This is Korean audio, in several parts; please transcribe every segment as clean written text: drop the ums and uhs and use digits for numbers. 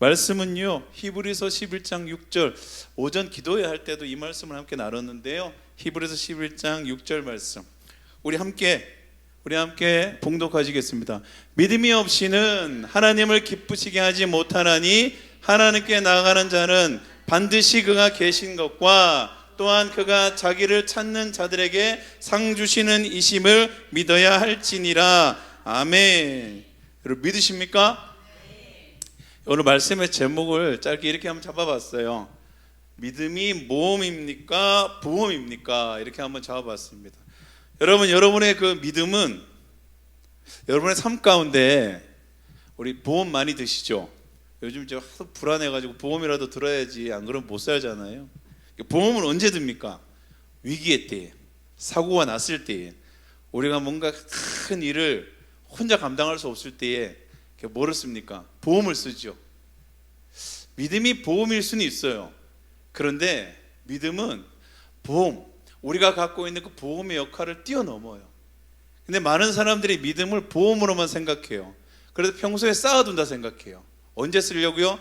말씀은요, 히브리서 11장 6절, 오전 기도회 할 때도 이 말씀을 함께 나눴는데요. 히브리서 11장 6절 말씀, 우리 함께 봉독하시겠습니다. 믿음이 없이는 하나님을 기쁘시게 하지 못하나니 하나님께 나아가는 자는 반드시 그가 계신 것과 또한 그가 자기를 찾는 자들에게 상 주시는 이심을 믿어야 할지니라. 아멘. 여러분 믿으십니까? 오늘 말씀의 제목을 짧게 이렇게 한번 잡아봤어요. 믿음이 모험입니까? 보험입니까? 이렇게 한번 잡아봤습니다. 여러분, 여러분의 그 믿음은 여러분의 삶 가운데, 우리 보험 많이 드시죠? 요즘 저 하도 불안해가지고 보험이라도 들어야지, 안 그러면 못 살잖아요. 보험은 언제 듭니까? 위기의 때에, 사고가 났을 때에, 우리가 뭔가 큰 일을 혼자 감당할 수 없을 때에 뭐를 씁니까? 보험을 쓰죠. 믿음이 보험일 수는 있어요. 그런데 믿음은 보험, 우리가 갖고 있는 그 보험의 역할을 뛰어넘어요. 근데 많은 사람들이 믿음을 보험으로만 생각해요. 그래서 평소에 쌓아둔다 생각해요. 언제 쓰려고요?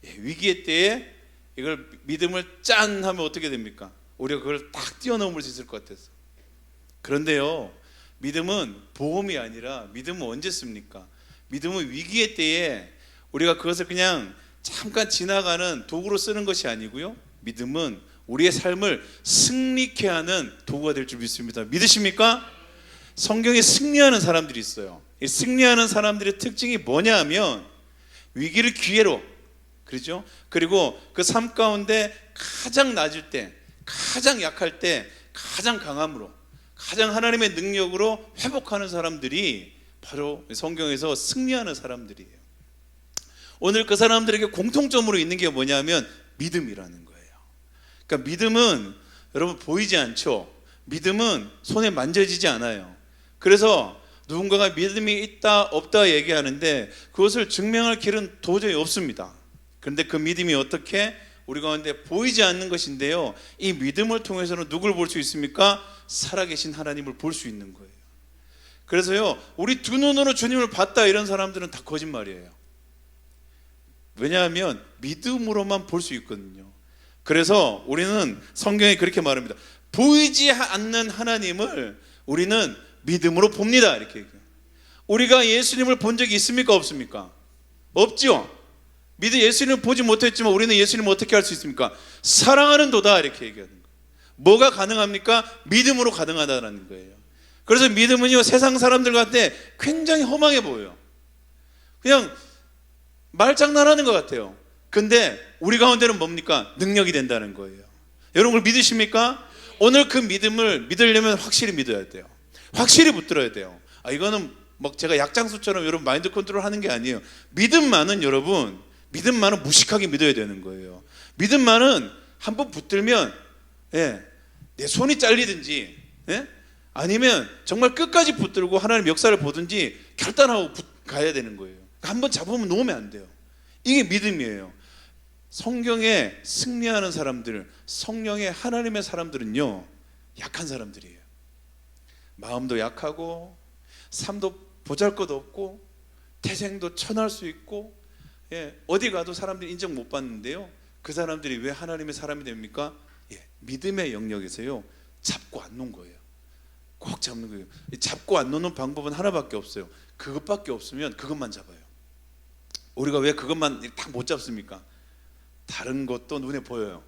위기의 때에 이걸 믿음을 짠 하면 어떻게 됩니까? 우리가 그걸 딱 뛰어넘을 수 있을 것 같아서. 그런데요, 믿음은 보험이 아니라, 믿음은 언제 씁니까? 믿음은 위기의 때에 우리가 그것을 그냥 잠깐 지나가는 도구로 쓰는 것이 아니고요, 믿음은 우리의 삶을 승리케 하는 도구가 될 줄 믿습니다. 믿으십니까? 성경에 승리하는 사람들이 있어요. 이 승리하는 사람들의 특징이 뭐냐 하면 위기를 기회로, 그렇죠? 그리고 그 삶 가운데 가장 낮을 때, 가장 약할 때 가장 강함으로, 가장 하나님의 능력으로 회복하는 사람들이 바로 성경에서 승리하는 사람들이에요. 오늘 그 사람들에게 공통점으로 있는 게 뭐냐면 믿음이라는 거예요. 그러니까 믿음은 여러분 보이지 않죠? 믿음은 손에 만져지지 않아요. 그래서 누군가가 믿음이 있다 없다 얘기하는데 그것을 증명할 길은 도저히 없습니다. 그런데 그 믿음이 어떻게 우리 가운데 보이지 않는 것인데요, 이 믿음을 통해서는 누굴 볼 수 있습니까? 살아계신 하나님을 볼 수 있는 거예요. 그래서요, 우리 두 눈으로 주님을 봤다 이런 사람들은 다 거짓말이에요. 왜냐하면 믿음으로만 볼 수 있거든요. 그래서 우리는 성경에 그렇게 말합니다. 보이지 않는 하나님을 우리는 믿음으로 봅니다, 이렇게 얘기해요. 우리가 예수님을 본 적이 있습니까? 없습니까? 없죠. 예수님을 보지 못했지만 우리는 예수님을 어떻게 할 수 있습니까? 사랑하는 도다, 이렇게 얘기하는 거예요. 뭐가 가능합니까? 믿음으로 가능하다는 거예요. 그래서 믿음은요, 세상 사람들한테 굉장히 허망해 보여요. 그냥 말장난하는 것 같아요. 근데 우리 가운데는 뭡니까? 능력이 된다는 거예요. 여러분 믿으십니까? 오늘 그 믿음을 믿으려면 확실히 믿어야 돼요. 확실히 붙들어야 돼요. 이거는 막 제가 약장수처럼 여러분 마인드 컨트롤 하는 게 아니에요. 믿음만은 여러분, 믿음만은 무식하게 믿어야 되는 거예요. 믿음만은 한번 붙들면, 내 손이 잘리든지, 아니면 정말 끝까지 붙들고 하나님 역사를 보든지 결단하고 가야 되는 거예요. 한번 잡으면 놓으면 안 돼요. 이게 믿음이에요. 성경에 승리하는 사람들, 성령의 하나님의 사람들은요, 약한 사람들이에요. 마음도 약하고 삶도 보잘것없고 태생도 천할 수 있고, 어디 가도 사람들이 인정 못 받는데요, 그 사람들이 왜 하나님의 사람이 됩니까? 믿음의 영역에서요, 잡고 안 놓은 거예요. 꼭 잡는 거예요. 잡고 안 놓는 방법은 하나밖에 없어요. 그것밖에 없으면 그것만 잡아요. 우리가 왜 그것만 딱 못 잡습니까? 다른 것도 눈에 보여요.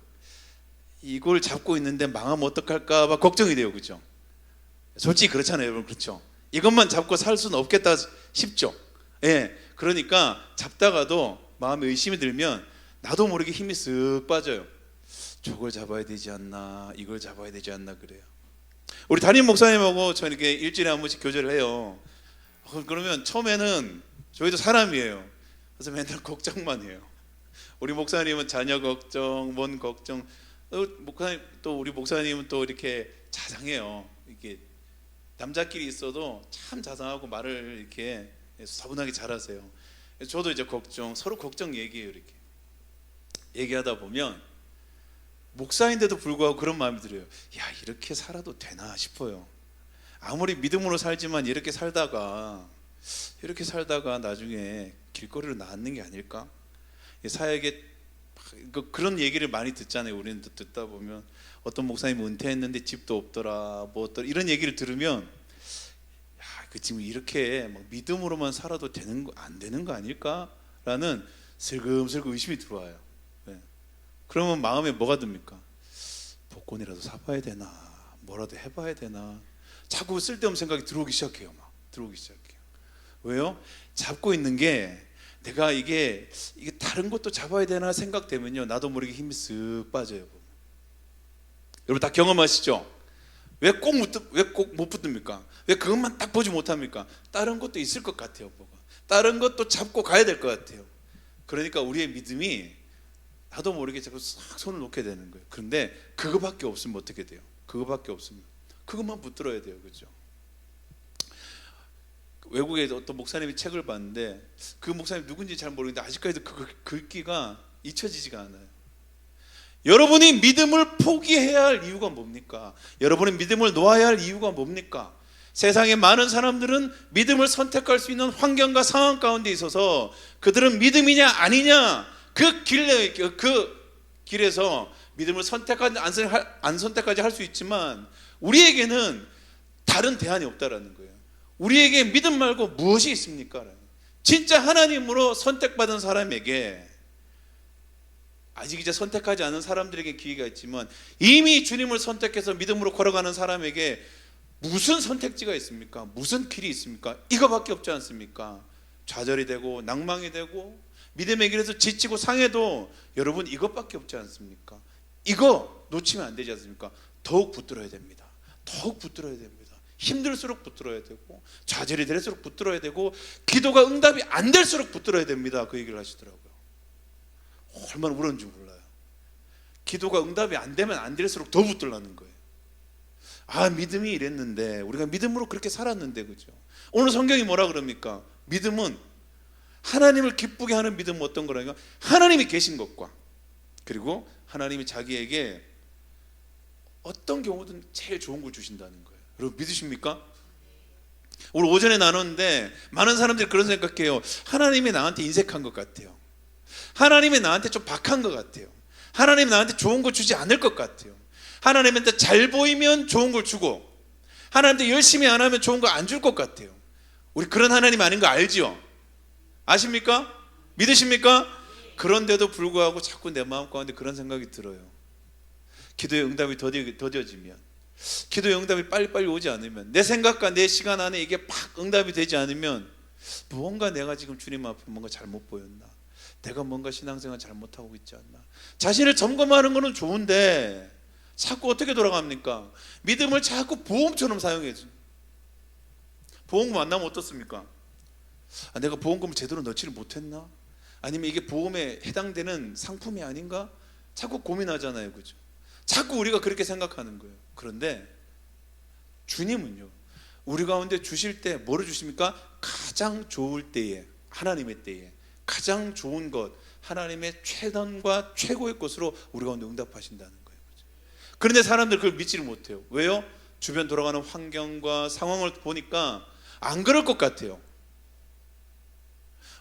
이걸 잡고 있는데 망하면 어떡할까 봐 걱정이 돼요. 그렇죠? 솔직히 그렇잖아요, 여러분. 그렇죠? 이것만 잡고 살 수는 없겠다 싶죠? 그러니까 잡다가도 마음에 의심이 들면 나도 모르게 힘이 쓱 빠져요. 저걸 잡아야 되지 않나, 이걸 잡아야 되지 않나, 그래요. 우리 담임 목사님하고 저 이렇게 일주일에 한 번씩 교제를 해요. 그러면 처음에는 저희도 사람이에요. 그래서 맨날 걱정만 해요. 우리 목사님은 자녀 걱정, 뭔 걱정, 또 우리 목사님은 또 이렇게 자상해요. 이렇게 남자끼리 있어도 참 자상하고 말을 이렇게 차분하게 잘하세요. 저도 이제 걱정, 서로 걱정 얘기해요. 이렇게 얘기하다 보면 목사인데도 불구하고 그런 마음이 들어요. 이렇게 살아도 되나 싶어요. 아무리 믿음으로 살지만 이렇게 살다가 나중에 길거리로 나앉는 게 아닐까? 사역에 그런 얘기를 많이 듣잖아요. 우리는 듣다 보면 어떤 목사님이 은퇴했는데 집도 없더라, 뭐 어떠라, 이런 얘기를 들으면 야, 그 지금 이렇게 막 믿음으로만 살아도 되는 거, 안 되는 거 아닐까라는 슬금슬금 의심이 들어와요. 네. 그러면 마음에 뭐가 듭니까? 복권이라도 사봐야 되나, 뭐라도 해봐야 되나, 자꾸 쓸데없는 생각이 들어오기 시작해요. 막 들어오기 시작해요. 왜요? 잡고 있는 게 내가 이게 다른 것도 잡아야 되나 생각되면요, 나도 모르게 힘이 쓱 빠져요. 여러분 다 경험하시죠? 왜 꼭 못 붙습니까? 왜 그것만 딱 보지 못합니까? 다른 것도 있을 것 같아요. 뭐가 다른 것도 잡고 가야 될 것 같아요. 그러니까 우리의 믿음이 나도 모르게 자꾸 싹 손을 놓게 되는 거예요. 그런데 그거밖에 없으면 어떻게 돼요? 그거밖에 없으면 그것만 붙들어야 돼요. 그죠? 외국에 어떤 목사님이 책을 봤는데 그 목사님 누군지 잘 모르겠는데 아직까지도 그 글귀가 잊혀지지가 않아요. 여러분이 믿음을 포기해야 할 이유가 뭡니까? 여러분이 믿음을 놓아야 할 이유가 뭡니까? 세상에 많은 사람들은 믿음을 선택할 수 있는 환경과 상황 가운데 있어서 그들은 믿음이냐 아니냐 그 길에서 믿음을 선택하지 안 선택까지 할 수 있지만 우리에게는 다른 대안이 없다라는 거예요. 우리에게 믿음 말고 무엇이 있습니까? 진짜 하나님으로 선택받은 사람에게, 아직 이제 선택하지 않은 사람들에게 기회가 있지만 이미 주님을 선택해서 믿음으로 걸어가는 사람에게 무슨 선택지가 있습니까? 무슨 길이 있습니까? 이거밖에 없지 않습니까? 좌절이 되고 낭망이 되고 믿음의 길에서 지치고 상해도 여러분 이것밖에 없지 않습니까? 이거 놓치면 안 되지 않습니까? 더욱 붙들어야 됩니다. 더욱 붙들어야 됩니다. 힘들수록 붙들어야 되고 좌절이 될수록 붙들어야 되고 기도가 응답이 안 될수록 붙들어야 됩니다. 그 얘기를 하시더라고요. 얼마나 울었는지 몰라요. 기도가 응답이 안 되면 안 될수록 더 붙들라는 거예요. 아, 믿음이 이랬는데 우리가 믿음으로 그렇게 살았는데, 그죠? 오늘 성경이 뭐라 그럽니까? 믿음은 하나님을 기쁘게 하는 믿음은 어떤 거라니까? 하나님이 계신 것과 그리고 하나님이 자기에게 어떤 경우든 제일 좋은 걸 주신다는 거예요. 여러분 믿으십니까? 오늘 오전에 나눴는데 많은 사람들이 그런 생각해요. 하나님이 나한테 인색한 것 같아요. 하나님이 나한테 좀 박한 것 같아요. 하나님이 나한테 좋은 거 주지 않을 것 같아요. 하나님한테 잘 보이면 좋은 걸 주고 하나님한테 열심히 안 하면 좋은 거 안 줄 것 같아요. 우리 그런 하나님 아닌 거 알지요? 아십니까? 믿으십니까? 그런데도 불구하고 자꾸 내 마음 가운데 그런 생각이 들어요. 기도의 응답이 더뎌지면, 기도의 응답이 빨리빨리 오지 않으면, 내 생각과 내 시간 안에 이게 팍 응답이 되지 않으면 무언가 내가 지금 주님 앞에 뭔가 잘못 보였나, 내가 뭔가 신앙생활 잘못하고 있지 않나, 자신을 점검하는 거는 좋은데 자꾸 어떻게 돌아갑니까? 믿음을 자꾸 보험처럼 사용해줘. 보험금 안 나면 어떻습니까? 아, 내가 보험금을 제대로 넣지를 못했나? 아니면 이게 보험에 해당되는 상품이 아닌가? 자꾸 고민하잖아요. 그죠? 자꾸 우리가 그렇게 생각하는 거예요. 그런데 주님은요, 우리 가운데 주실 때 뭐를 주십니까? 가장 좋을 때에, 하나님의 때에 가장 좋은 것, 하나님의 최선과 최고의 것으로 우리 가운데 응답하신다는 거예요. 그죠? 그런데 사람들 그걸 믿지를 못해요. 왜요? 주변 돌아가는 환경과 상황을 보니까 안 그럴 것 같아요.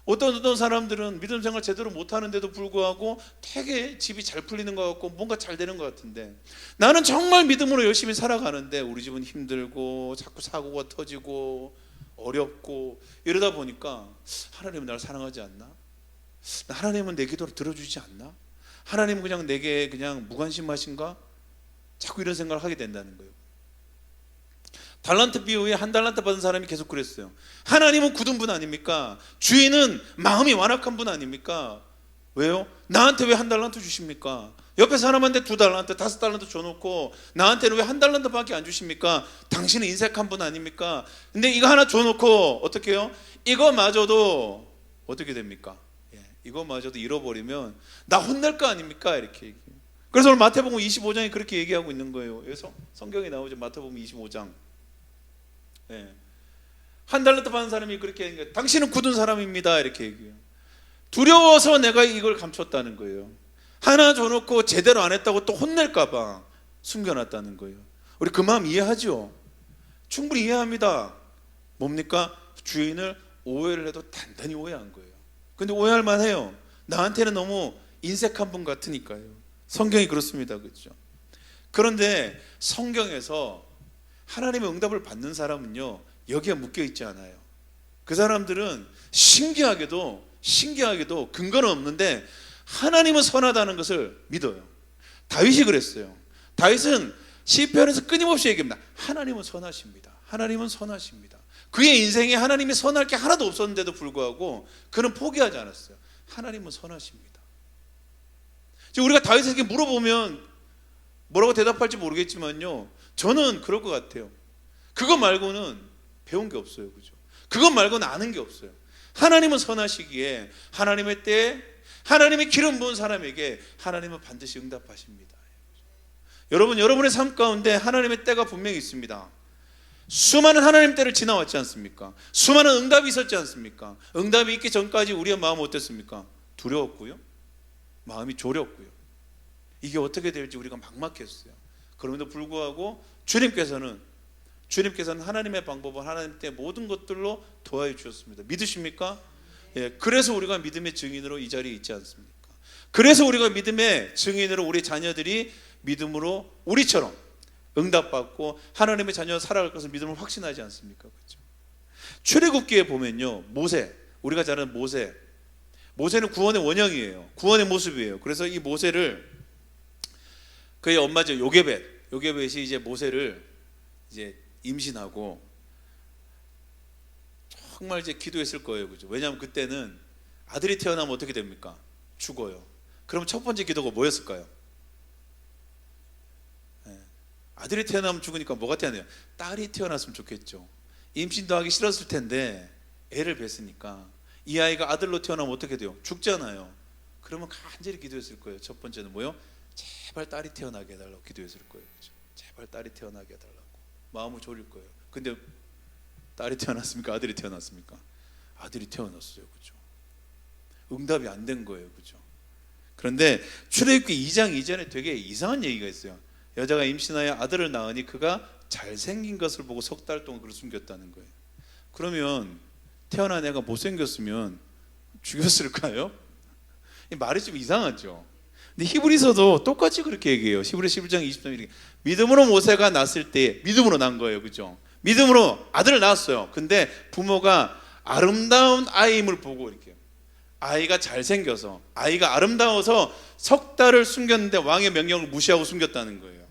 어떤 사람들은 믿음 생활 제대로 못하는데도 불구하고 되게 집이 잘 풀리는 것 같고 뭔가 잘 되는 것 같은데, 나는 정말 믿음으로 열심히 살아가는데 우리 집은 힘들고 자꾸 사고가 터지고 어렵고 이러다 보니까 하나님은 나를 사랑하지 않나? 하나님은 내 기도를 들어주지 않나? 하나님은 그냥 내게 그냥 무관심하신가? 자꾸 이런 생각을 하게 된다는 거예요. 달란트 비유에 한 달란트 받은 사람이 계속 그랬어요. 하나님은 굳은 분 아닙니까? 주인은 마음이 완악한 분 아닙니까? 왜요? 나한테 왜 한 달란트 주십니까? 옆에 사람한테 2달란트, 5달란트 줘놓고 나한테는 왜 한 달란트밖에 안 주십니까? 당신은 인색한 분 아닙니까? 근데 이거 하나 줘놓고 어떻게 해요? 이거마저도 어떻게 됩니까? 이거마저도 잃어버리면 나 혼날 거 아닙니까? 이렇게 얘기해요. 그래서 오늘 마태복음 25장이 그렇게 얘기하고 있는 거예요. 여기서 성경에 나오죠. 마태복음 25장. 한 달란트 받은 사람이 그렇게 얘기해요. 당신은 굳은 사람입니다. 이렇게 얘기해요. 두려워서 내가 이걸 감췄다는 거예요. 하나 줘놓고 제대로 안 했다고 또 혼낼까 봐 숨겨놨다는 거예요. 우리 그 마음 이해하죠? 충분히 이해합니다. 뭡니까? 주인을 오해를 해도 단단히 오해한 거예요. 근데 오해할 만해요. 나한테는 너무 인색한 분 같으니까요. 성경이 그렇습니다. 그렇죠? 그런데 성경에서 하나님의 응답을 받는 사람은요, 여기에 묶여 있지 않아요. 그 사람들은 신기하게도 근거는 없는데 하나님은 선하다는 것을 믿어요. 다윗이 그랬어요. 다윗은 시편에서 끊임없이 얘기합니다. 하나님은 선하십니다. 하나님은 선하십니다. 그의 인생에 하나님이 선할 게 하나도 없었는데도 불구하고 그는 포기하지 않았어요. 하나님은 선하십니다. 지금 우리가 다윗에게 물어보면 뭐라고 대답할지 모르겠지만요, 저는 그럴 것 같아요. 그거 말고는 배운 게 없어요. 그죠? 그것 말고는 아는 게 없어요. 하나님은 선하시기에 하나님의 때에 하나님의 기름 부은 사람에게 하나님은 반드시 응답하십니다. 여러분, 여러분의 삶 가운데 하나님의 때가 분명히 있습니다. 수많은 하나님 때를 지나왔지 않습니까? 수많은 응답이 있었지 않습니까? 응답이 있기 전까지 우리의 마음은 어땠습니까? 두려웠고요, 마음이 졸였고요. 이게 어떻게 될지 우리가 막막했어요. 그럼에도 불구하고 주님께서는 하나님의 방법을 하나님 때 모든 것들로 도와해 주셨습니다. 믿으십니까? 예, 그래서 우리가 믿음의 증인으로 이 자리에 있지 않습니까? 그래서 우리가 믿음의 증인으로 우리 자녀들이 믿음으로 우리처럼 응답받고 하나님의 자녀로 살아갈 것을 믿음을 확신하지 않습니까? 그렇죠? 출애굽기에 보면요, 모세, 우리가 잘 아는 모세는 구원의 원형이에요. 구원의 모습이에요. 그래서 이 모세를 그의 엄마죠, 요게벳이 이제 모세를 이제 임신하고 정말 이제 기도했을 거예요. 그죠? 왜냐하면 그때는 아들이 태어나면 어떻게 됩니까? 죽어요. 그럼 첫 번째 기도가 뭐였을까요? 아들이 태어나면 죽으니까 뭐가 태어나요? 딸이 태어났으면 좋겠죠. 임신도 하기 싫었을 텐데 애를 뵀으니까 이 아이가 아들로 태어나면 어떻게 돼요? 죽잖아요. 그러면 간절히 기도했을 거예요. 첫 번째는 뭐요? 제발 딸이 태어나게 해달라고 기도했을 거예요. 그렇죠? 제발 딸이 태어나게 해달라고 마음을 졸일 거예요. 근데 딸이 태어났습니까? 아들이 태어났습니까? 아들이 태어났어요. 그렇죠? 응답이 안 된 거예요. 그렇죠? 그런데 출애굽기 2장 이전에 되게 이상한 얘기가 있어요. 여자가 임신하여 아들을 낳으니 그가 잘생긴 것을 보고 석 달 동안 그를 숨겼다는 거예요. 그러면 태어난 애가 못생겼으면 죽였을까요? 말이 좀 이상하죠. 근데 히브리서도 똑같이 그렇게 얘기해요. 히브리 11장 20절 이렇게 믿음으로 모세가 낳았을 때 믿음으로 난 거예요. 그죠? 믿음으로 아들을 낳았어요. 근데 부모가 아름다운 아이임을 보고 이렇게 아이가 잘생겨서 아이가 아름다워서 석 달을 숨겼는데 왕의 명령을 무시하고 숨겼다는 거예요.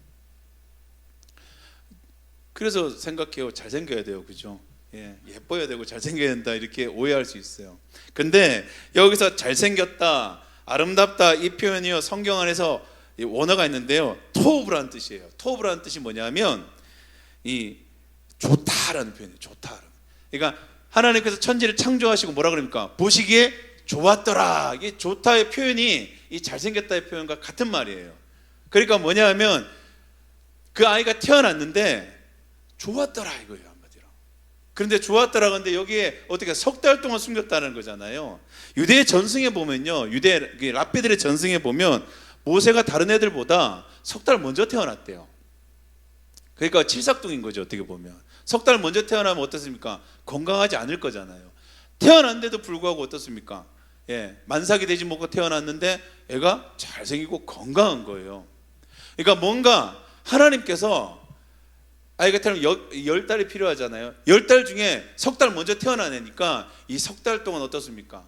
그래서 생각해요. 잘생겨야 돼요. 그죠? 예, 예뻐야 되고 잘생겨야 된다 이렇게 오해할 수 있어요. 근데 여기서 잘생겼다, 아름답다 이 표현이요, 성경 안에서 원어가 있는데요, 토브라는 뜻이에요. 토브라는 뜻이 뭐냐면 이 좋다라는 표현이에요. 좋다. 그러니까 하나님께서 천지를 창조하시고 뭐라 그럽니까? 보시기에 좋았더라. 이게 좋다의 표현이 이 잘생겼다의 표현과 같은 말이에요. 그러니까 뭐냐면 그 아이가 태어났는데 좋았더라 이거예요, 한마디로. 그런데 좋았더라 근데 여기에 어떻게 석 달 동안 숨겼다는 거잖아요. 유대의 전승에 보면요, 유대 랍비들의 전승에 보면 모세가 다른 애들보다 석 달 먼저 태어났대요. 그러니까 칠삭둥인 거죠. 어떻게 보면 석 달 먼저 태어나면 어떻습니까? 건강하지 않을 거잖아요. 태어났는데도 불구하고 어떻습니까? 예, 만삭이 되지 못하고 태어났는데 애가 잘생기고 건강한 거예요. 그러니까 뭔가 하나님께서 아이가 태어나면 10달이 필요하잖아요. 10달 중에 석 달 먼저 태어난 애니까 이 석 달 동안 어떻습니까?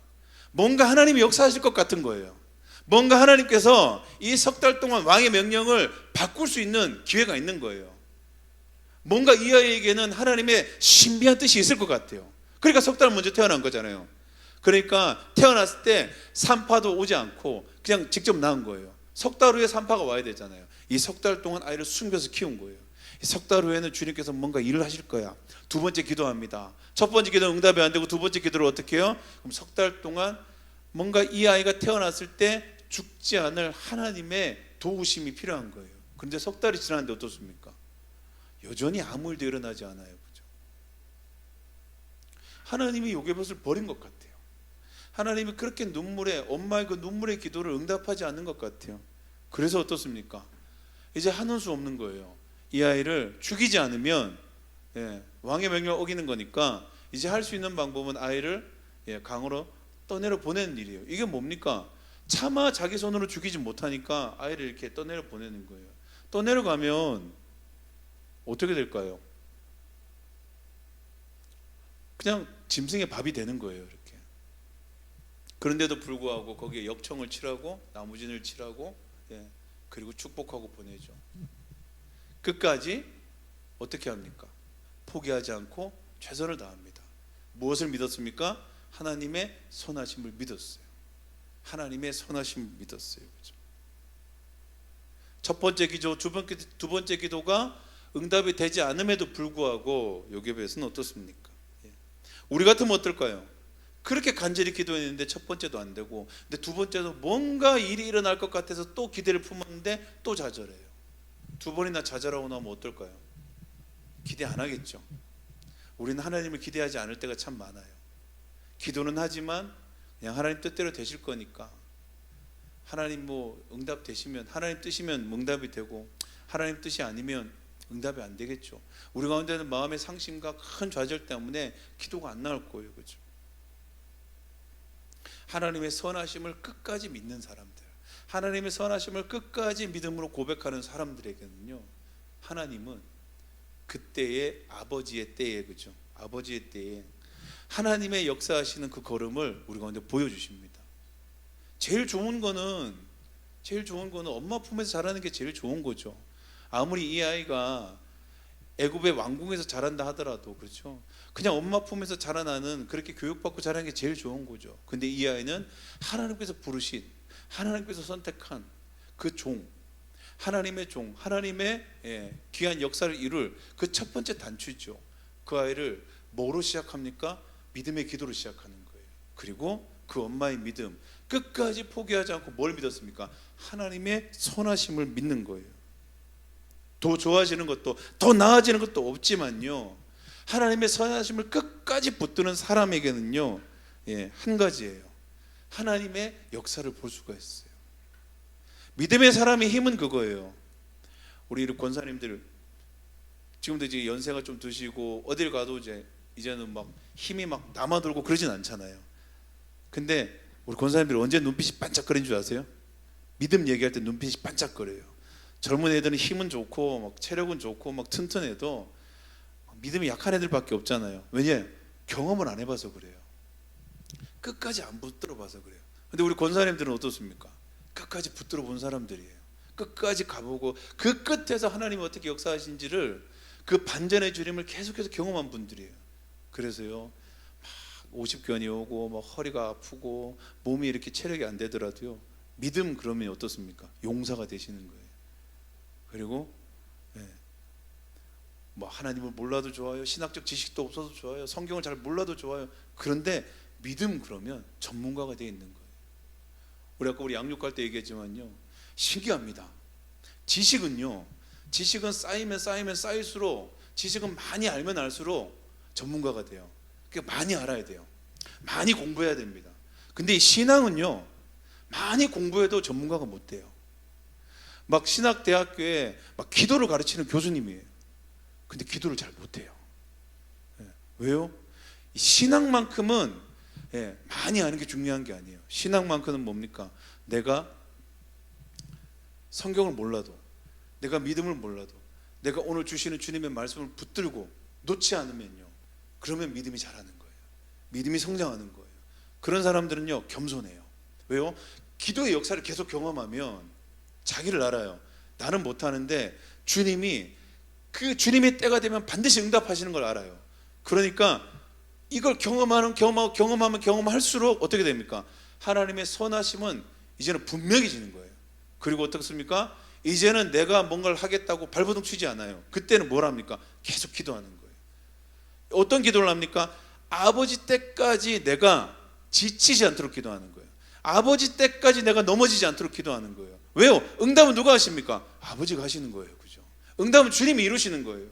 뭔가 하나님이 역사하실 것 같은 거예요. 뭔가 하나님께서 이 석 달 동안 왕의 명령을 바꿀 수 있는 기회가 있는 거예요. 뭔가 이 아이에게는 하나님의 신비한 뜻이 있을 것 같아요. 그러니까 석 달 먼저 태어난 거잖아요. 그러니까 태어났을 때 산파도 오지 않고 그냥 직접 낳은 거예요. 석 달 후에 산파가 와야 되잖아요. 이 석 달 동안 아이를 숨겨서 키운 거예요. 석 달 후에는 주님께서 뭔가 일을 하실 거야. 두 번째 기도합니다. 첫 번째 기도는 응답이 안 되고 두 번째 기도를 어떻게 해요? 그럼 석 달 동안 뭔가 이 아이가 태어났을 때 죽지 않을 하나님의 도우심이 필요한 거예요. 그런데 석 달이 지났는데 어떻습니까? 여전히 아무 일도 일어나지 않아요. 그죠? 하나님이 요게벳을 버린 것 같아요. 하나님이 그렇게 엄마의 그 눈물의 기도를 응답하지 않는 것 같아요. 그래서 어떻습니까? 이제 하는 수 없는 거예요. 이 아이를 죽이지 않으면 왕의 명령을 어기는 거니까 이제 할 수 있는 방법은 아이를 강으로 떠내려 보내는 일이에요. 이게 뭡니까? 차마 자기 손으로 죽이지 못하니까 아이를 이렇게 떠내려 보내는 거예요. 떠내려가면 어떻게 될까요? 그냥 짐승의 밥이 되는 거예요. 이렇게. 그런데도 불구하고 거기에 역청을 칠하고 나무진을 칠하고, 그리고 축복하고 보내죠. 끝까지 어떻게 합니까? 포기하지 않고 최선을 다합니다. 무엇을 믿었습니까? 하나님의 선하심을 믿었어요. 하나님의 선하심을 믿었어요. 그렇죠? 첫 번째 기도, 두 번째 기도가 응답이 되지 않음에도 불구하고 요괴배에서는 어떻습니까? 우리 같으면 어떨까요? 그렇게 간절히 기도했는데 첫 번째도 안 되고, 근데 두 번째도 뭔가 일이 일어날 것 같아서 또 기대를 품었는데 또 좌절해요. 두 번이나 좌절하고 나면 어떨까요? 기대 안 하겠죠. 우리는 하나님을 기대하지 않을 때가 참 많아요. 기도는 하지만 그냥 하나님 뜻대로 되실 거니까, 하나님 뭐 응답 되시면, 하나님 뜻이면 응답이 되고, 하나님 뜻이 아니면 응답이 안 되겠죠. 우리 가운데는 마음의 상심과 큰 좌절 때문에 기도가 안 나올 거예요. 그렇죠? 하나님의 선하심을 끝까지 믿는 사람들, 하나님의 선하심을 끝까지 믿음으로 고백하는 사람들에게는요, 하나님은 그때의 아버지의 때에, 그죠? 아버지의 때에 하나님의 역사하시는 그 걸음을 우리 가운데 보여주십니다. 제일 좋은 거는 엄마 품에서 자라는 게 제일 좋은 거죠. 아무리 이 아이가 애굽의 왕궁에서 자란다 하더라도, 그렇죠? 그냥 엄마 품에서 자라나는, 그렇게 교육받고 자라는 게 제일 좋은 거죠. 근데 이 아이는 하나님께서 부르신, 하나님께서 선택한 그 종, 하나님의 종, 하나님의 귀한 역사를 이룰 그 첫 번째 단추죠. 그 아이를 뭐로 시작합니까? 믿음의 기도로 시작하는 거예요. 그리고 그 엄마의 믿음, 끝까지 포기하지 않고 뭘 믿었습니까? 하나님의 선하심을 믿는 거예요. 더 좋아지는 것도, 더 나아지는 것도 없지만요, 하나님의 선하심을 끝까지 붙드는 사람에게는요, 한 가지예요. 하나님의 역사를 볼 수가 있어요. 믿음의 사람의 힘은 그거예요. 우리 권사님들 지금도 이제 연세가 좀 드시고 어딜 가도 이제는 막 힘이 막 남아돌고 그러진 않잖아요. 근데 우리 권사님들이 언제 눈빛이 반짝거리는 줄 아세요? 믿음 얘기할 때 눈빛이 반짝거려요. 젊은 애들은 힘은 좋고 막 체력은 좋고 막 튼튼해도 믿음이 약한 애들밖에 없잖아요. 왜냐? 경험을 안 해봐서 그래요. 끝까지 안 붙들어 봐서 그래요. 근데 우리 권사님들은 어떻습니까? 끝까지 붙들어 본 사람들이에요. 끝까지 가보고 그 끝에서 하나님이 어떻게 역사하신지를, 그 반전의 주림을 계속해서 경험한 분들이에요. 그래서요, 막 50견이 오고 막 허리가 아프고 몸이 이렇게 체력이 안 되더라도요, 믿음 그러면 어떻습니까? 용사가 되시는 거예요. 그리고 뭐 하나님을 몰라도 좋아요, 신학적 지식도 없어도 좋아요, 성경을 잘 몰라도 좋아요. 그런데 믿음 그러면 전문가가 되어 있는 거예요. 우리 아까 양육 갈 때 얘기했지만요, 신기합니다. 지식은 쌓이면 쌓일수록, 지식은 많이 알면 알수록 전문가가 돼요. 그러니까 많이 알아야 돼요. 많이 공부해야 됩니다. 근데 이 신앙은요, 많이 공부해도 전문가가 못 돼요. 막 신학대학교에 막 기도를 가르치는 교수님이에요. 근데 기도를 잘 못해요. 왜요? 신앙만큼은 많이 아는 게 중요한 게 아니에요. 신앙만큼은 뭡니까? 내가 성경을 몰라도, 내가 믿음을 몰라도, 내가 오늘 주시는 주님의 말씀을 붙들고 놓지 않으면요, 그러면 믿음이 자라는 거예요. 믿음이 성장하는 거예요. 그런 사람들은요, 겸손해요. 왜요? 기도의 역사를 계속 경험하면 자기를 알아요. 나는 못하는데 주님이, 그 주님의 때가 되면 반드시 응답하시는 걸 알아요. 그러니까 이걸 경험하면 경험할수록 어떻게 됩니까? 하나님의 선하심은 이제는 분명해지는 거예요. 그리고 어떻습니까? 이제는 내가 뭔가를 하겠다고 발버둥 치지 않아요. 그때는 뭘 합니까? 계속 기도하는 거예요. 어떤 기도를 합니까? 아버지 때까지 내가 지치지 않도록 기도하는 거예요. 아버지 때까지 내가 넘어지지 않도록 기도하는 거예요. 왜요? 응답은 누가 하십니까? 아버지가 하시는 거예요. 그죠? 응답은 주님이 이루시는 거예요.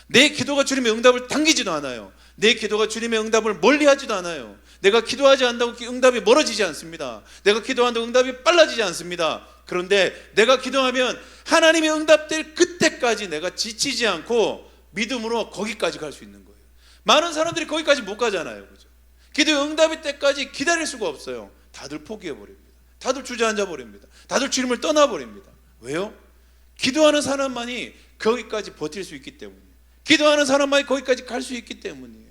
내 기도가 주님의 응답을 당기지도 않아요. 내 기도가 주님의 응답을 멀리하지도 않아요. 내가 기도하지 않는다고 응답이 멀어지지 않습니다. 내가 기도한다고 응답이 빨라지지 않습니다. 그런데 내가 기도하면 하나님의 응답될 그때까지 내가 지치지 않고 믿음으로 거기까지 갈 수 있는 거예요. 많은 사람들이 거기까지 못 가잖아요. 그죠? 기도의 응답일 때까지 기다릴 수가 없어요. 다들 포기해버립니다. 다들 주저앉아 버립니다. 다들 주님을 떠나버립니다. 왜요? 기도하는 사람만이 거기까지 버틸 수 있기 때문이에요. 기도하는 사람만이 거기까지 갈 수 있기 때문이에요.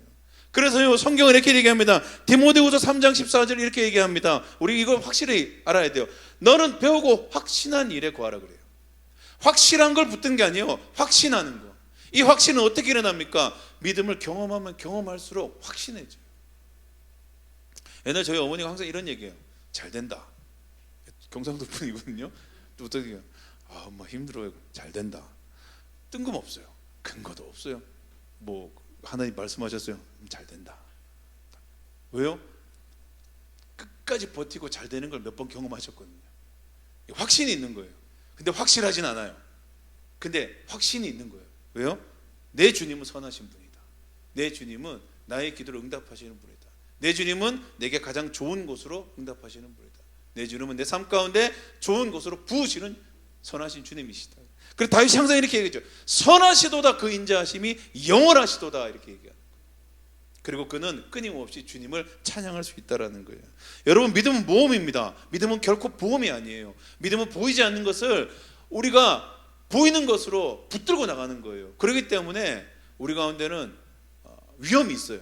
그래서요, 성경은 이렇게 얘기합니다. 디모데후서 3장 14절 이렇게 얘기합니다. 우리 이거 확실히 알아야 돼요. 너는 배우고 확신한 일에 구하라 그래요. 확실한 걸 붙든 게 아니에요. 확신하는 거. 이 확신은 어떻게 일어납니까? 믿음을 경험하면 경험할수록 확신해져요. 옛날에 저희 어머니가 항상 이런 얘기해요. 잘 된다. 경상도 분이거든요. 또 어떻게 해요? 아, 엄마 힘들어요. 잘 된다. 뜬금없어요. 근거도 없어요. 뭐 하나님 말씀하셨어요. 잘 된다. 왜요? 끝까지 버티고 잘 되는 걸 몇 번 경험하셨거든요. 확신이 있는 거예요. 근데 확실하진 않아요. 근데 확신이 있는 거예요. 왜요? 내 주님은 선하신 분이다. 내 주님은 나의 기도를 응답하시는 분이다. 내 주님은 내게 가장 좋은 곳으로 응답하시는 분이다. 내 주님은 내 삶 가운데 좋은 곳으로 부으시는 선하신 주님이시다. 그래서 다윗이 항상 이렇게 얘기했죠. 선하시도다 그 인자하심이 영원하시도다 이렇게 얘기합니다. 그리고 그는 끊임없이 주님을 찬양할 수 있다라는 거예요. 여러분, 믿음은 모험입니다. 믿음은 결코 보험이 아니에요. 믿음은 보이지 않는 것을 우리가 보이는 것으로 붙들고 나가는 거예요. 그렇기 때문에 우리 가운데는 위험이 있어요.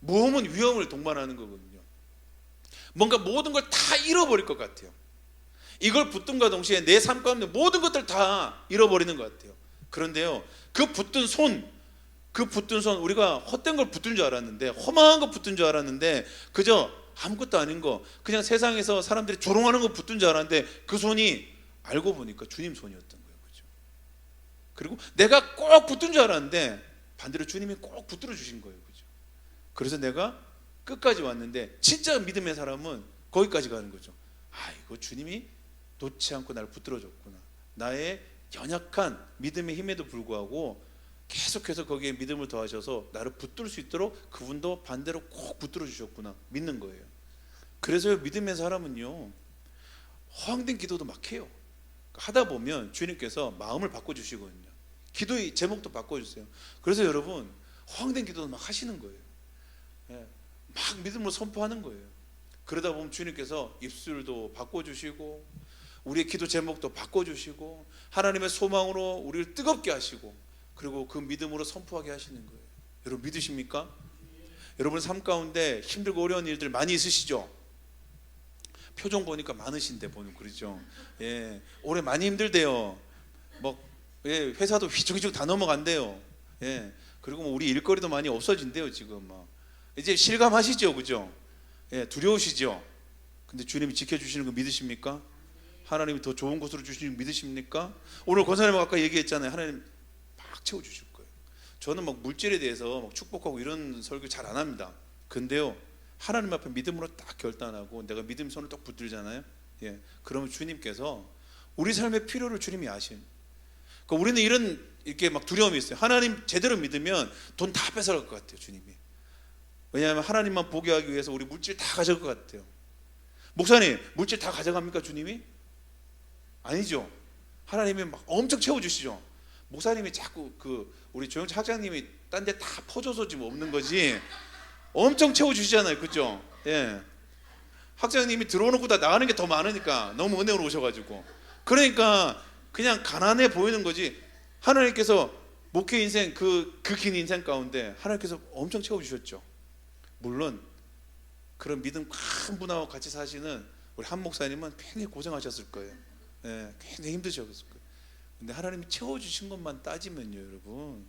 모험은 위험을 동반하는 거거든요. 뭔가 모든 걸 다 잃어버릴 것 같아요. 이걸 붙든과 동시에 내 삶 가운데 모든 것들 다 잃어버리는 것 같아요. 그런데요, 그 붙든 손 우리가 헛된 걸 붙든 줄 알았는데, 허망한 거 붙든 줄 알았는데 그저 아무것도 아닌 거, 그냥 세상에서 사람들이 조롱하는 거 붙든 줄 알았는데 그 손이 알고 보니까 주님 손이었던 거예요. 그렇죠? 그리고 내가 꼭 붙든 줄 알았는데 반대로 주님이 꼭 붙들어 주신 거예요. 그렇죠? 그래서 내가 끝까지 왔는데 진짜 믿음의 사람은 거기까지 가는 거죠. 아, 이거 주님이 놓지 않고 나를 붙들어 줬구나. 나의 연약한 믿음의 힘에도 불구하고 계속해서 거기에 믿음을 더하셔서 나를 붙들 수 있도록 그분도 반대로 꼭 붙들어 주셨구나 믿는 거예요. 그래서 믿음의 사람은요, 허황된 기도도 막 해요. 하다 보면 주님께서 마음을 바꿔주시거든요. 기도의 제목도 바꿔주세요. 그래서 여러분, 허황된 기도도 막 하시는 거예요. 막 믿음으로 선포하는 거예요. 그러다 보면 주님께서 입술도 바꿔주시고 우리의 기도 제목도 바꿔주시고 하나님의 소망으로 우리를 뜨겁게 하시고 그리고 그 믿음으로 선포하게 하시는 거예요. 여러분, 믿으십니까? 여러분 삶 가운데 힘들고 어려운 일들 많이 있으시죠? 표정 보니까 많으신데 보면 그러죠. 예, 올해 많이 힘들대요. 회사도 휘죽휘죽 다 넘어간대요. 예, 그리고 우리 일거리도 많이 없어진대요. 지금 이제 실감하시죠, 그죠? 예, 두려우시죠? 근데 주님이 지켜주시는 거 믿으십니까? 하나님이 더 좋은 곳으로 주시는 거 믿으십니까? 오늘 권사님 아까 얘기했잖아요. 하나님 막 채워주실 거예요. 저는 물질에 대해서 축복하고 이런 설교 잘 안 합니다. 근데요, 하나님 앞에 믿음으로 딱 결단하고 내가 믿음 손을 딱 붙들잖아요. 예, 그러면 주님께서 우리 삶의 필요를 주님이 아신. 그러니까 우리는 이렇게 두려움이 있어요. 하나님 제대로 믿으면 돈 다 뺏어갈 것 같아요, 주님이. 왜냐하면 하나님만 보게 하기 위해서 우리 물질 다 가져갈 것 같아요. 목사님, 물질 다 가져갑니까, 주님이? 아니죠. 하나님이 엄청 채워주시죠. 목사님이 자꾸 우리 조영철 학장님이 딴 데 다 퍼줘서 지금 없는 거지 엄청 채워주시잖아요. 그죠? 예. 학장님이 들어오는 것보다 나가는 게 더 많으니까 너무 은혜로 오셔가지고, 그러니까 그냥 가난해 보이는 거지. 하나님께서 목회 인생 그 긴 인생 가운데 하나님께서 엄청 채워주셨죠. 물론 그런 믿음 큰 분하고 같이 사시는 우리 한 목사님은 굉장히 고생하셨을 거예요. 예, 굉장히 힘드셨을 거예요. 근데 하나님이 채워주신 것만 따지면요, 여러분,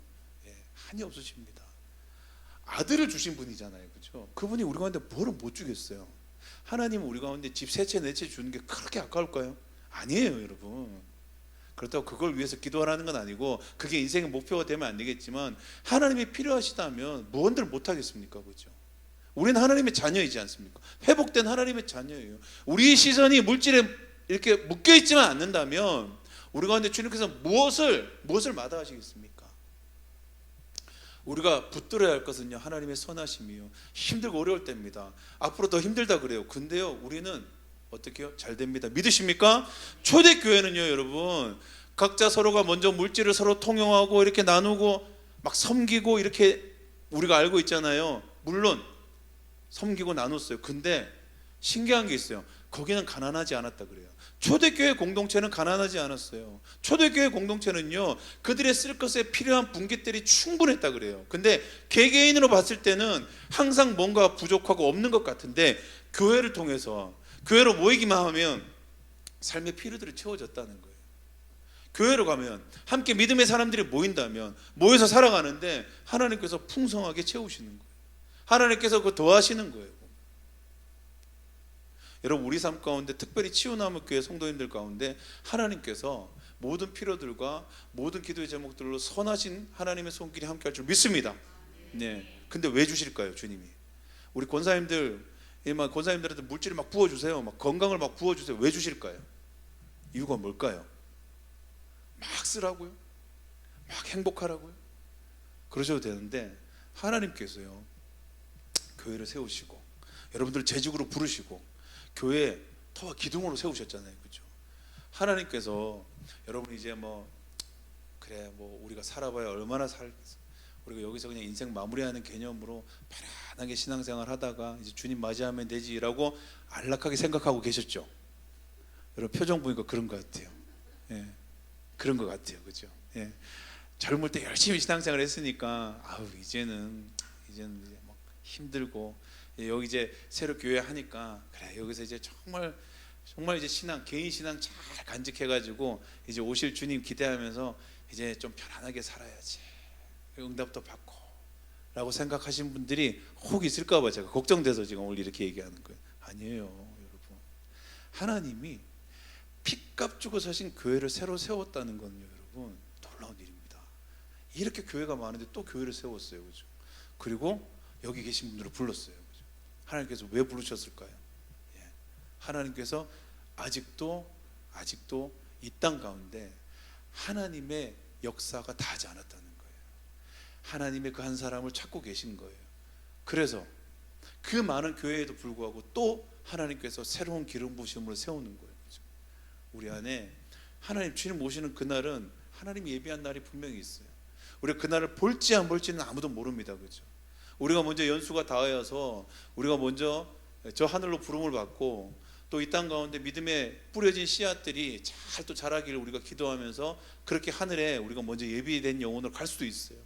예, 한이 없으십니다. 아들을 주신 분이잖아요, 그렇죠? 그분이 우리 가운데 뭐를 못 주겠어요? 하나님은 우리 가운데 집 세 채 네 채 주는 게 그렇게 아까울까요? 아니에요, 여러분. 그렇다고 그걸 위해서 기도하라는 건 아니고 그게 인생의 목표가 되면 안 되겠지만 하나님이 필요하시다면 무언들 못 하겠습니까, 그렇죠? 우리는 하나님의 자녀이지 않습니까? 회복된 하나님의 자녀예요. 우리의 시선이 물질에 이렇게 묶여 있지만 않는다면 우리 가운데 주님께서 무엇을 마다하시겠습니까? 우리가 붙들어야 할 것은요, 하나님의 선하심이요. 힘들고 어려울 때입니다. 앞으로 더 힘들다 그래요. 근데요, 우리는 어떻게 해요? 잘 됩니다. 믿으십니까? 초대교회는요, 여러분, 각자 서로가 먼저 물질을 서로 통용하고 이렇게 나누고 막 섬기고 이렇게 우리가 알고 있잖아요. 물론 섬기고 나눴어요. 근데 신기한 게 있어요. 거기는 가난하지 않았다 그래요. 초대교회 공동체는 가난하지 않았어요. 초대교회 공동체는요, 그들의 쓸 것에 필요한 분깃들이 충분했다 그래요. 근데 개개인으로 봤을 때는 항상 뭔가 부족하고 없는 것 같은데, 교회를 통해서, 교회로 모이기만 하면 삶의 필요들이 채워졌다는 거예요. 교회로 가면, 함께 믿음의 사람들이 모인다면, 모여서 살아가는데 하나님께서 풍성하게 채우시는 거예요. 하나님께서 그거 더하시는 거예요. 여러분, 우리 삶 가운데, 특별히 치유나무 교회 성도님들 가운데 하나님께서 모든 필요들과 모든 기도의 제목들로 선하신 하나님의 손길이 함께 할 줄 믿습니다. 네. 근데 왜 주실까요, 주님이? 우리 권사님들한테 물질을 막 부어주세요, 막 건강을 막 부어주세요. 왜 주실까요? 이유가 뭘까요? 막 쓰라고요? 막 행복하라고요? 그러셔도 되는데, 하나님께서요, 교회를 세우시고 여러분들 재직으로 부르시고 교회 터와 기둥으로 세우셨잖아요, 그렇죠? 하나님께서 여러분 이제 그래 우리가 살아봐야 얼마나 살겠어, 우리가 여기서 그냥 인생 마무리하는 개념으로 편안하게 신앙생활 하다가 이제 주님 맞이하면 되지라고 안락하게 생각하고 계셨죠? 여러분 표정 보니까 그런 것 같아요. 예, 그런 것 같아요, 그렇죠? 예, 젊을 때 열심히 신앙생활 했으니까 이제는 이제 막 힘들고, 여기 이제 새로 교회 하니까 그래 여기서 이제 정말 이제 개인 신앙 잘 간직해가지고 이제 오실 주님 기대하면서 이제 좀 편안하게 살아야지, 응답도 받고 라고 생각하신 분들이 혹 있을까봐 제가 걱정돼서 지금 오늘 이렇게 얘기하는 거예요. 아니에요, 여러분. 하나님이 피값 주고 사신 교회를 새로 세웠다는 건요, 여러분, 놀라운 일입니다. 이렇게 교회가 많은데 또 교회를 세웠어요, 그죠? 그리고 여기 계신 분들을 불렀어요, 그죠? 하나님께서 왜 부르셨을까요? 예. 하나님께서 아직도 이 땅 가운데 하나님의 역사가 다하지 않았다는 거예요. 하나님의 그 한 사람을 찾고 계신 거예요. 그래서 그 많은 교회에도 불구하고 또 하나님께서 새로운 기름 부으심으로 세우는 거예요, 그죠? 우리 안에 하나님 주님 오시는 그날은 하나님이 예비한 날이 분명히 있어요. 우리가 그날을 볼지 안 볼지는 아무도 모릅니다, 그죠? 우리가 먼저 연수가 닿아서 우리가 먼저 저 하늘로 부름을 받고 또 이 땅 가운데 믿음에 뿌려진 씨앗들이 잘 또 자라기를 우리가 기도하면서 그렇게 하늘에 우리가 먼저 예비된 영혼으로 갈 수도 있어요.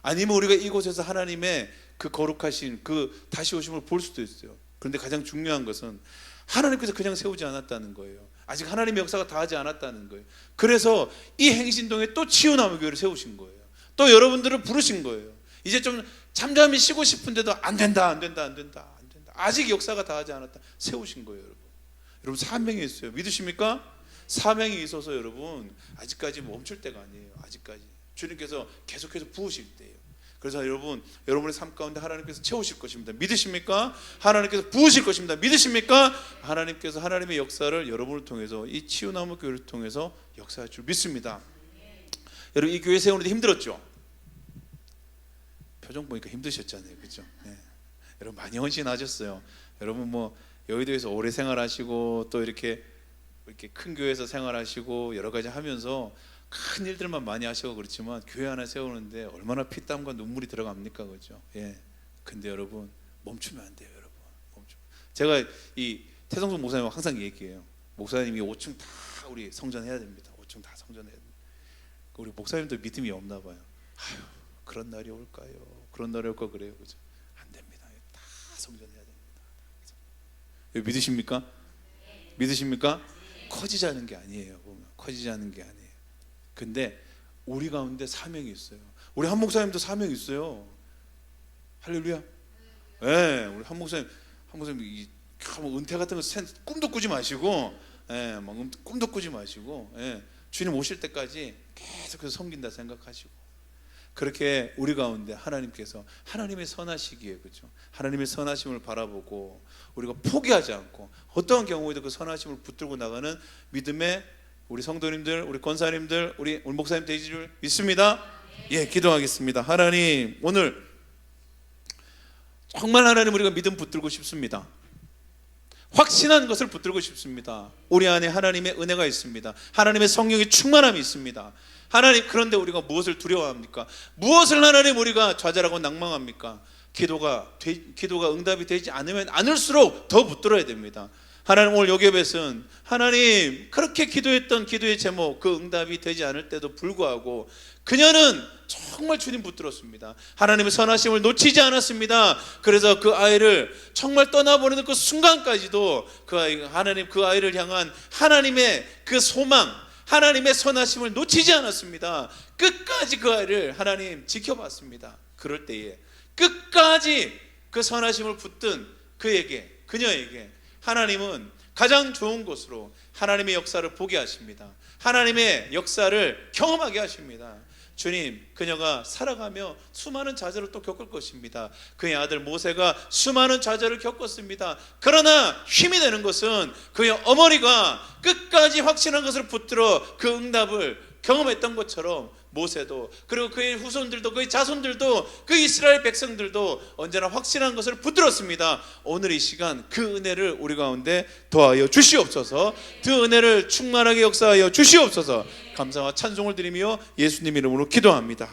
아니면 우리가 이곳에서 하나님의 그 거룩하신 그 다시 오심을 볼 수도 있어요. 그런데 가장 중요한 것은 하나님께서 그냥 세우지 않았다는 거예요. 아직 하나님의 역사가 다하지 않았다는 거예요. 그래서 이 행신동에 또 치유나무교회를 세우신 거예요. 또 여러분들을 부르신 거예요. 이제 좀 잠잠히 쉬고 싶은데도 안 된다. 아직 역사가 다하지 않았다. 세우신 거예요, 여러분. 여러분 사명이 있어요. 믿으십니까? 사명이 있어서 여러분 아직까지 멈출 때가 아니에요. 아직까지 주님께서 계속해서 부으실 때예요. 그래서 여러분의 삶 가운데 하나님께서 채우실 것입니다. 믿으십니까? 하나님께서 부으실 것입니다. 믿으십니까? 하나님께서 하나님의 역사를 여러분을 통해서, 이 치유나무 교회를 통해서 역사할 줄 믿습니다. 여러분 이 교회 세우는데 힘들었죠? 표정 보니까 힘드셨잖아요, 그렇죠? 네. 여러분 많이 헌신하셨어요. 여러분 여의도에서 오래 생활하시고 또 이렇게 큰 교회에서 생활하시고 여러 가지 하면서 큰 일들만 많이 하시고 그렇지만 교회 하나 세우는데 얼마나 피땀과 눈물이 들어갑니까, 그렇죠? 예. 근데 여러분 멈추면 안 돼요, 여러분. 제가 이 태성수 목사님 항상 얘기해요. 목사님이 5층 다 우리 성전해야 됩니다. 5층 다 성전해야 됩니다. 우리 목사님도 믿음이 없나 봐요. 그런 날이 올까요? 그런 날이 올까 그래요, 그죠? 안 됩니다. 다 성전해야 됩니다. 믿으십니까? 믿으십니까? 커지자는 게 아니에요. 보면 커지자는 게 아니에요. 근데 우리 가운데 사명이 있어요. 우리 한 목사님도 사명이 있어요. 할렐루야. 네, 우리 한 목사님 은퇴 같은 거 꿈도 꾸지 마시고, 꿈도 꾸지 마시고, 주님 오실 때까지 계속해서 섬긴다 생각하시고. 그렇게 우리 가운데 하나님께서 하나님의 선하시기에, 그렇죠? 하나님의 선하심을 바라보고 우리가 포기하지 않고 어떠한 경우에도 그 선하심을 붙들고 나가는 믿음의 우리 성도님들, 우리 권사님들, 우리 목사님 되시기를 믿습니다. 예, 기도하겠습니다. 하나님, 오늘 정말 하나님 우리가 믿음 붙들고 싶습니다. 확신한 것을 붙들고 싶습니다. 우리 안에 하나님의 은혜가 있습니다. 하나님의 성령의 충만함이 있습니다. 하나님, 그런데 우리가 무엇을 두려워합니까? 무엇을 하나님 우리가 좌절하고 낭망합니까? 기도가 응답이 되지 않으면 않을수록 더 붙들어야 됩니다. 하나님 오늘 여기에 別은 하나님 그렇게 기도했던 기도의 제목 그 응답이 되지 않을 때도 불구하고 그녀는 정말 주님 붙들었습니다. 하나님의 선하심을 놓치지 않았습니다. 그래서 그 아이를 정말 떠나보내는 그 순간까지도 하나님 그 아이를 향한 하나님의 그 소망, 하나님의 선하심을 놓치지 않았습니다. 끝까지 그 아이를 하나님 지켜봤습니다. 그럴 때에 끝까지 그 선하심을 붙든 그녀에게 하나님은 가장 좋은 곳으로 하나님의 역사를 보게 하십니다. 하나님의 역사를 경험하게 하십니다. 주님, 그녀가 살아가며 수많은 좌절을 또 겪을 것입니다. 그의 아들 모세가 수많은 좌절을 겪었습니다. 그러나 힘이 되는 것은 그의 어머니가 끝까지 확신한 것을 붙들어 그 응답을 경험했던 것처럼 모세도, 그리고 그의 후손들도, 그의 자손들도, 그 이스라엘 백성들도 언제나 확신한 것을 붙들었습니다. 오늘 이 시간 그 은혜를 우리 가운데 더하여 주시옵소서. 그 은혜를 충만하게 역사하여 주시옵소서. 감사와 찬송을 드리며 예수님 이름으로 기도합니다.